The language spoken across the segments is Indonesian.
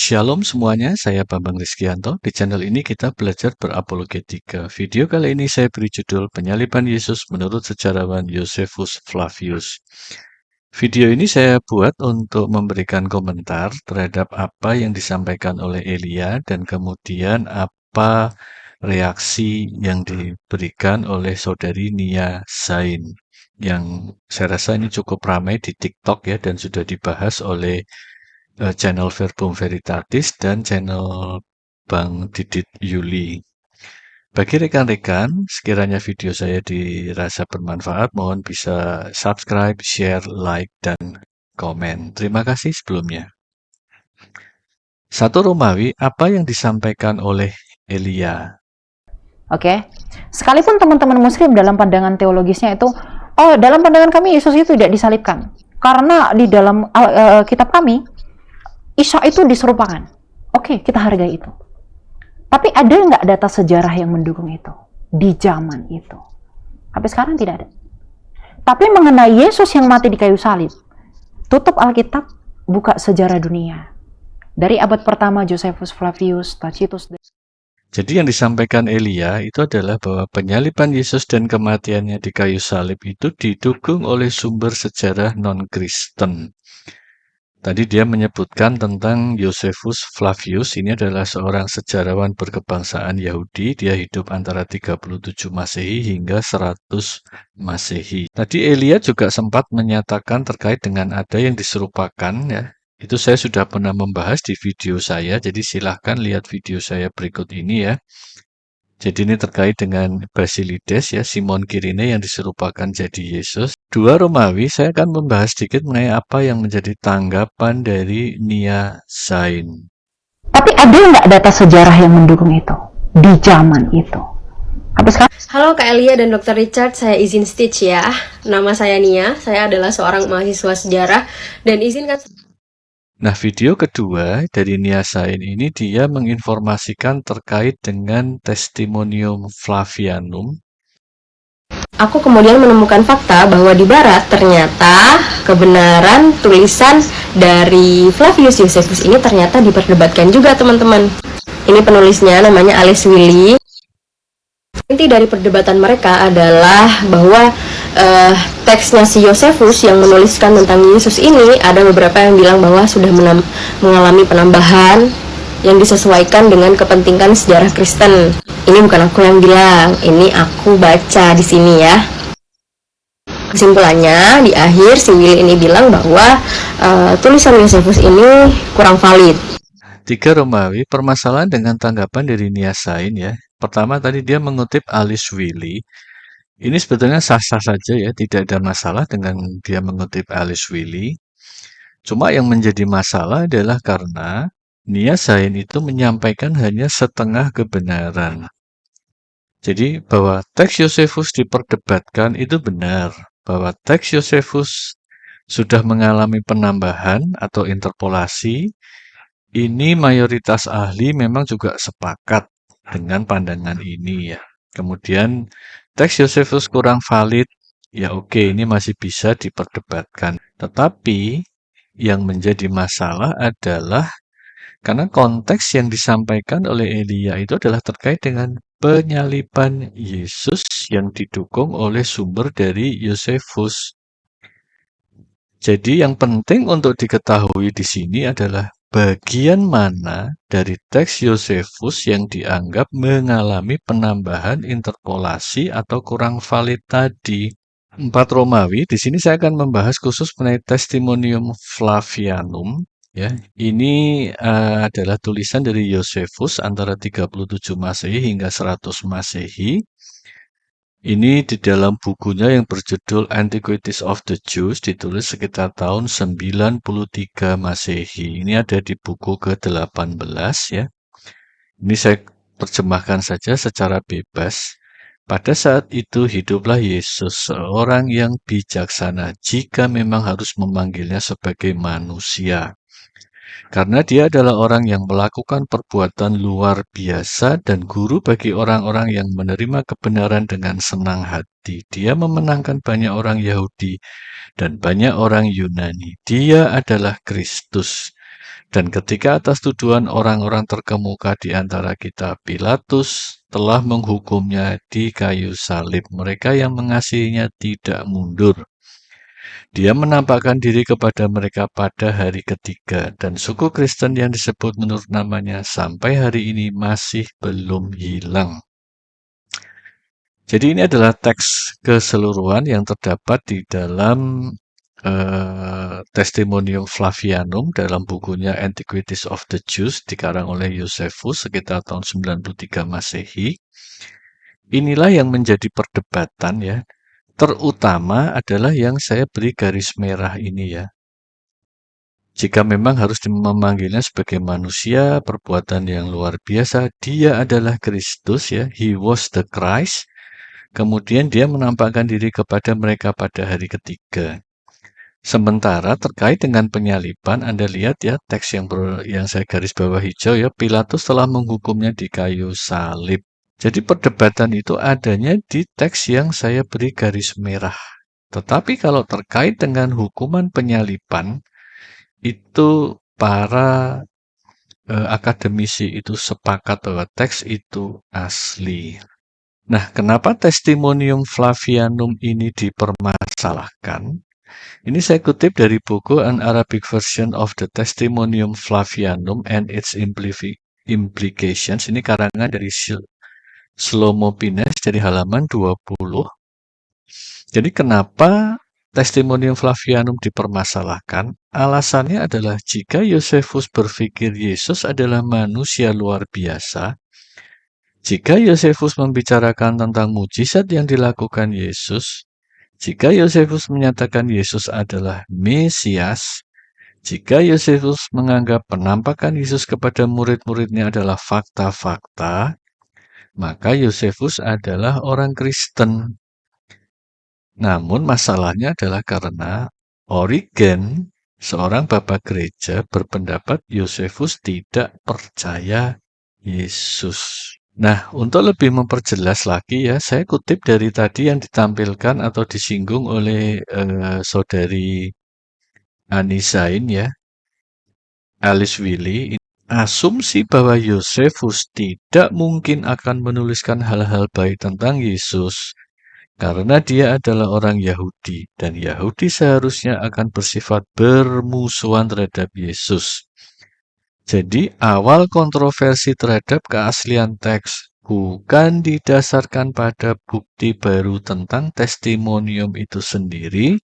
Shalom semuanya, saya Bambang Rizkianto. Di channel ini kita belajar berapologetika. Video kali ini saya beri judul Penyaliban Yesus menurut sejarawan Josephus Flavius. Video ini saya buat untuk memberikan komentar terhadap apa yang disampaikan oleh Elia dan kemudian apa reaksi yang diberikan oleh saudari Nia Zain. Yang saya rasa ini cukup ramai di TikTok ya dan sudah dibahas oleh channel Verbum Veritatis dan channel Bang Didit Yuli. Bagi rekan-rekan, sekiranya video saya dirasa bermanfaat, mohon bisa subscribe, share, like, dan komen. Terima kasih sebelumnya. 1 Romawi, apa yang disampaikan oleh Elia? Oke, sekalipun teman-teman muslim dalam pandangan teologisnya itu, dalam pandangan kami Yesus itu tidak disalibkan. Karena di dalam kitab kami, Isa itu diserupakan. Oke, kita hargai itu. Tapi ada nggak data sejarah yang mendukung itu? Di zaman itu. Sampai sekarang tidak ada. Tapi mengenai Yesus yang mati di kayu salib, tutup Alkitab, buka sejarah dunia. Dari abad pertama, Josephus Flavius, Tacitus. Jadi yang disampaikan Elia itu adalah bahwa penyaliban Yesus dan kematiannya di kayu salib itu didukung oleh sumber sejarah non-Kristen. Tadi dia menyebutkan tentang Josephus Flavius, ini adalah seorang sejarawan berkebangsaan Yahudi, dia hidup antara 37 Masehi hingga 100 Masehi. Tadi Elia juga sempat menyatakan terkait dengan ada yang diserupakan ya. Itu saya sudah pernah membahas di video saya, jadi silahkan lihat video saya berikut ini ya. Jadi ini terkait dengan Basilides ya, Simon Kirene yang diserupakan jadi Yesus. 2 Romawi, saya akan membahas sedikit mengenai apa yang menjadi tanggapan dari Nia Zain. Tapi ada nggak data sejarah yang mendukung itu? Di zaman itu. Halo Kak Elia dan Dr. Richard, saya izin speech ya. Nama saya Nia, saya adalah seorang mahasiswa sejarah dan izinkan... Nah, video kedua dari Nia Zain ini dia menginformasikan terkait dengan Testimonium Flavianum. Aku kemudian menemukan fakta bahwa di barat ternyata kebenaran tulisan dari Flavius Josephus ini ternyata diperdebatkan juga teman-teman. Ini penulisnya namanya Alice Willy. Inti dari perdebatan mereka adalah bahwa teksnya si Josephus yang menuliskan tentang Yesus ini ada beberapa yang bilang bahwa sudah mengalami penambahan yang disesuaikan dengan kepentingan sejarah Kristen. Ini bukan aku yang bilang, ini aku baca di sini ya. Kesimpulannya di akhir si Will ini bilang bahwa tulisan Josephus ini kurang valid. 3 Romawi, permasalahan dengan tanggapan dari Nia Zain ya. Pertama tadi dia mengutip Alice Willy. Ini sebetulnya sah-sah saja ya, tidak ada masalah dengan dia mengutip Alice Willy. Cuma yang menjadi masalah adalah karena Nia Zain itu menyampaikan hanya setengah kebenaran. Jadi bahwa teks Josephus diperdebatkan itu benar. Bahwa teks Josephus sudah mengalami penambahan atau interpolasi, ini mayoritas ahli memang juga sepakat dengan pandangan ini ya. Kemudian teks Josephus kurang valid, ya oke, ini masih bisa diperdebatkan. Tetapi yang menjadi masalah adalah karena konteks yang disampaikan oleh Elia itu adalah terkait dengan penyaliban Yesus yang didukung oleh sumber dari Josephus. Jadi yang penting untuk diketahui di sini adalah bagian mana dari teks Josephus yang dianggap mengalami penambahan interpolasi atau kurang valid tadi. 4 Romawi, di sini saya akan membahas khusus mengenai Testimonium Flavianum. Ya, ini adalah tulisan dari Josephus antara 37 Masehi hingga 100 Masehi. Ini di dalam bukunya yang berjudul Antiquities of the Jews, ditulis sekitar tahun 93 Masehi. Ini ada di buku ke-18 ya. Ini saya terjemahkan saja secara bebas. Pada saat itu hiduplah Yesus, seorang yang bijaksana jika memang harus memanggilnya sebagai manusia. Karena dia adalah orang yang melakukan perbuatan luar biasa dan guru bagi orang-orang yang menerima kebenaran dengan senang hati. Dia memenangkan banyak orang Yahudi dan banyak orang Yunani. Dia adalah Kristus. Dan ketika atas tuduhan orang-orang terkemuka di antara kita, Pilatus telah menghukumnya di kayu salib. Mereka yang mengasihinya tidak mundur. Dia menampakkan diri kepada mereka pada hari ketiga, dan suku Kristen yang disebut menurut namanya sampai hari ini masih belum hilang. Jadi ini adalah teks keseluruhan yang terdapat di dalam Testimonium Flavianum dalam bukunya Antiquities of the Jews dikarang oleh Josephus sekitar tahun 93 Masehi. Inilah yang menjadi perdebatan ya. Terutama adalah yang saya beri garis merah ini ya. Jika memang harus memanggilnya sebagai manusia, perbuatan yang luar biasa, dia adalah Kristus ya, he was the Christ. Kemudian dia menampakkan diri kepada mereka pada hari ketiga. Sementara terkait dengan penyaliban, Anda lihat ya teks yang saya garis bawah hijau ya, Pilatus telah menghukumnya di kayu salib. Jadi perdebatan itu adanya di teks yang saya beri garis merah. Tetapi kalau terkait dengan hukuman penyaliban, itu para akademisi itu sepakat bahwa teks itu asli. Nah, kenapa Testimonium Flavianum ini dipermasalahkan? Ini saya kutip dari buku An Arabic Version of the Testimonium Flavianum and its Implications. Ini karangan dari Shlomo Pines dari halaman 20. Jadi kenapa Testimonium Flavianum dipermasalahkan? Alasannya adalah jika Josephus berpikir Yesus adalah manusia luar biasa, jika Josephus membicarakan tentang mujizat yang dilakukan Yesus, jika Josephus menyatakan Yesus adalah Mesias, jika Josephus menganggap penampakan Yesus kepada murid-muridnya adalah fakta-fakta, maka Josephus adalah orang Kristen. Namun masalahnya adalah karena Origen, seorang bapak gereja, berpendapat Josephus tidak percaya Yesus. Nah, untuk lebih memperjelas lagi ya, saya kutip dari tadi yang ditampilkan atau disinggung oleh saudari Anisain ya, Alice Willy. Asumsi bahwa Josephus tidak mungkin akan menuliskan hal-hal baik tentang Yesus karena dia adalah orang Yahudi dan Yahudi seharusnya akan bersifat bermusuhan terhadap Yesus. Jadi awal kontroversi terhadap keaslian teks bukan didasarkan pada bukti baru tentang testimonium itu sendiri,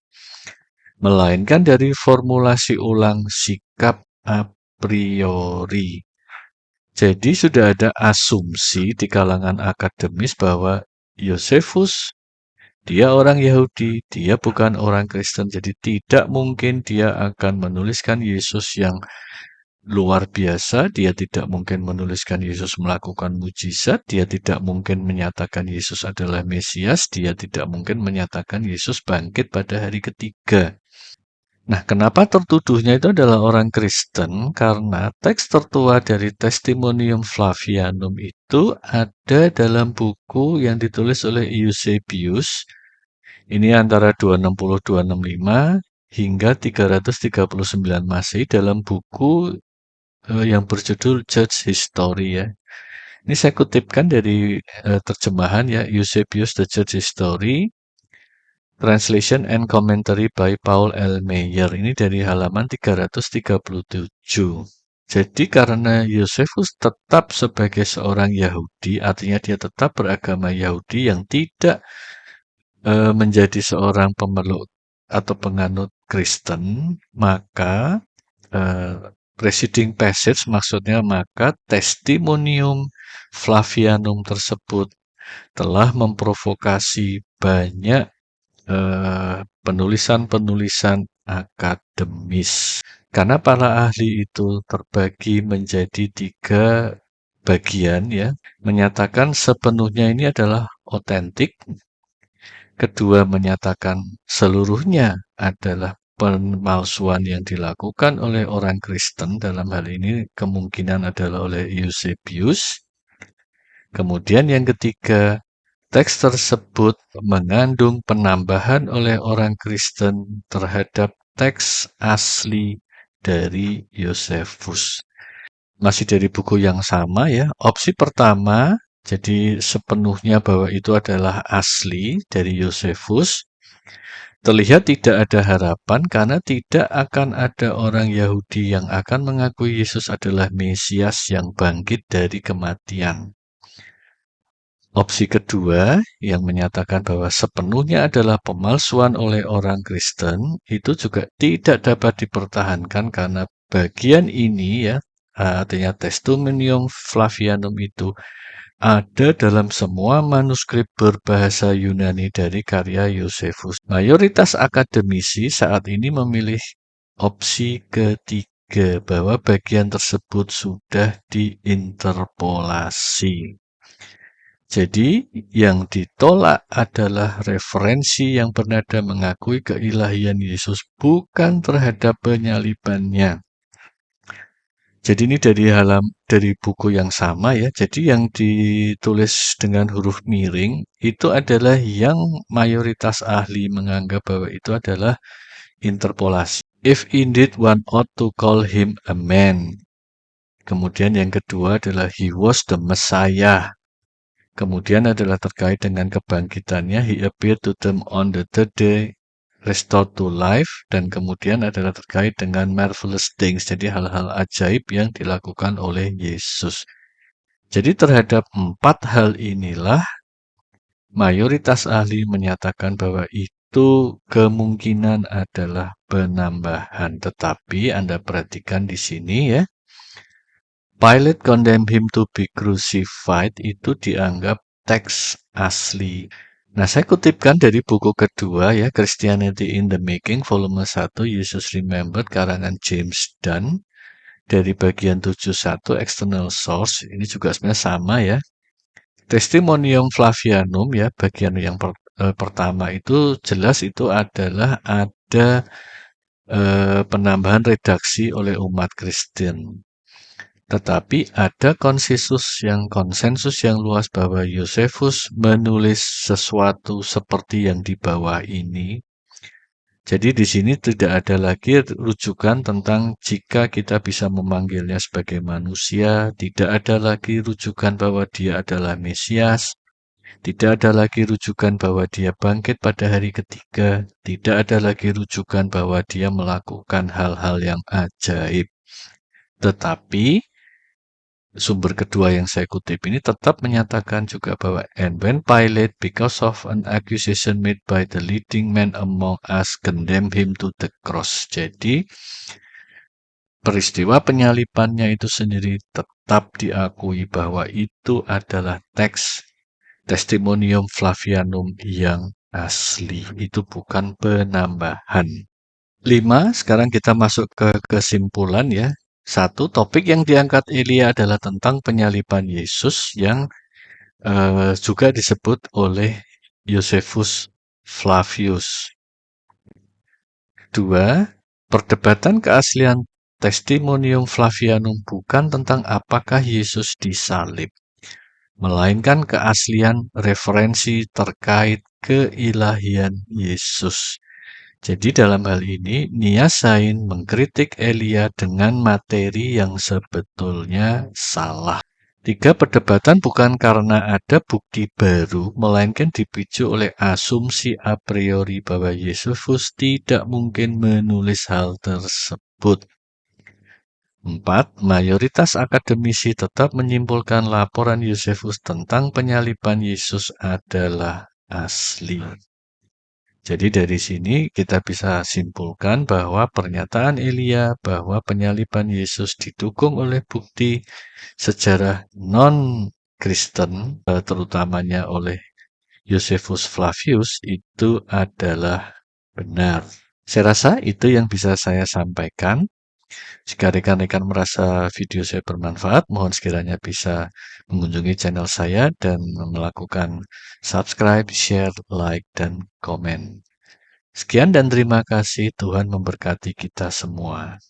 melainkan dari formulasi ulang sikap a priori. Jadi sudah ada asumsi di kalangan akademis bahwa Josephus, dia orang Yahudi, dia bukan orang Kristen, jadi tidak mungkin dia akan menuliskan Yesus yang luar biasa, dia tidak mungkin menuliskan Yesus melakukan mujizat, dia tidak mungkin menyatakan Yesus adalah Mesias, dia tidak mungkin menyatakan Yesus bangkit pada hari ketiga. Nah, kenapa tertuduhnya itu adalah orang Kristen? Karena teks tertua dari Testimonium Flavianum itu ada dalam buku yang ditulis oleh Eusebius. Ini antara 260-265 hingga 339 Masehi dalam buku yang berjudul Church History ya. Ini saya kutipkan dari terjemahan ya, Eusebius The Church History, Translation and Commentary by Paul L. Meyer. Ini dari halaman 337. Jadi karena Josephus tetap sebagai seorang Yahudi, artinya dia tetap beragama Yahudi yang tidak menjadi seorang pemeluk atau penganut Kristen, maka preceding passage maksudnya maka Testimonium Flavianum tersebut telah memprovokasi banyak penulisan-penulisan akademis. Karena para ahli itu terbagi menjadi 3 bagian ya, menyatakan sepenuhnya ini adalah otentik. Kedua, menyatakan seluruhnya adalah pemalsuan yang dilakukan oleh orang Kristen, dalam hal ini kemungkinan adalah oleh Eusebius. Kemudian yang ketiga, teks tersebut mengandung penambahan oleh orang Kristen terhadap teks asli dari Yosefus. Masih dari buku yang sama ya. Opsi pertama, jadi sepenuhnya bahwa itu adalah asli dari Yosefus. Terlihat tidak ada harapan karena tidak akan ada orang Yahudi yang akan mengakui Yesus adalah Mesias yang bangkit dari kematian. Opsi kedua yang menyatakan bahwa sepenuhnya adalah pemalsuan oleh orang Kristen itu juga tidak dapat dipertahankan karena bagian ini ya, artinya Testimonium Flavianum itu ada dalam semua manuskrip berbahasa Yunani dari karya Yosefus. Mayoritas akademisi saat ini memilih opsi ketiga bahwa bagian tersebut sudah diinterpolasi. Jadi, yang ditolak adalah referensi yang bernada mengakui keilahian Yesus bukan terhadap penyalibannya. Jadi ini dari buku yang sama ya. Jadi yang ditulis dengan huruf miring itu adalah yang mayoritas ahli menganggap bahwa itu adalah interpolasi. If indeed one ought to call him a man. Kemudian yang kedua adalah he was the Messiah. Kemudian adalah terkait dengan kebangkitannya, he appeared to them on the third day, restored to life, dan kemudian adalah terkait dengan marvelous things, jadi hal-hal ajaib yang dilakukan oleh Yesus. Jadi terhadap 4 hal inilah, mayoritas ahli menyatakan bahwa itu kemungkinan adalah penambahan. Tetapi Anda perhatikan di sini ya, Pilate condemned him to be crucified itu dianggap teks asli. Nah, saya kutipkan dari buku kedua ya, Christianity in the Making, volume 1, Jesus Remembered, karangan James Dunn, dari bagian 71, external source. Ini juga sebenarnya sama ya. Testimonium Flavianum ya, bagian yang pertama itu jelas itu adalah ada penambahan redaksi oleh umat Kristen. Tetapi ada konsensus yang luas bahwa Yosefus menulis sesuatu seperti yang di bawah ini. Jadi di sini tidak ada lagi rujukan tentang jika kita bisa memanggilnya sebagai manusia, tidak ada lagi rujukan bahwa dia adalah Mesias, tidak ada lagi rujukan bahwa dia bangkit pada hari ketiga, tidak ada lagi rujukan bahwa dia melakukan hal-hal yang ajaib. Tetapi sumber kedua yang saya kutip ini tetap menyatakan juga bahwa and when Pilate, because of an accusation made by the leading man among us, condemned him to the cross. Jadi, peristiwa penyalibannya itu sendiri tetap diakui bahwa itu adalah teks Testimonium Flavianum yang asli. Itu bukan penambahan. 5, sekarang kita masuk ke kesimpulan ya. 1, topik yang diangkat Elia adalah tentang penyaliban Yesus yang juga disebut oleh Josephus Flavius. 2, perdebatan keaslian Testimonium Flavianum bukan tentang apakah Yesus disalib, melainkan keaslian referensi terkait keilahian Yesus. Jadi dalam hal ini, Niasain mengkritik Elia dengan materi yang sebetulnya salah. 3, perdebatan bukan karena ada bukti baru, melainkan dipicu oleh asumsi a priori bahwa Yosefus tidak mungkin menulis hal tersebut. 4, mayoritas akademisi tetap menyimpulkan laporan Yosefus tentang penyaliban Yesus adalah asli. Jadi dari sini kita bisa simpulkan bahwa pernyataan Elia bahwa penyaliban Yesus didukung oleh bukti sejarah non-Kristen, terutamanya oleh Josephus Flavius, itu adalah benar. Saya rasa itu yang bisa saya sampaikan. Jika rekan-rekan merasa video saya bermanfaat, mohon sekiranya bisa mengunjungi channel saya dan melakukan subscribe, share, like, dan komen. Sekian dan terima kasih. Tuhan memberkati kita semua.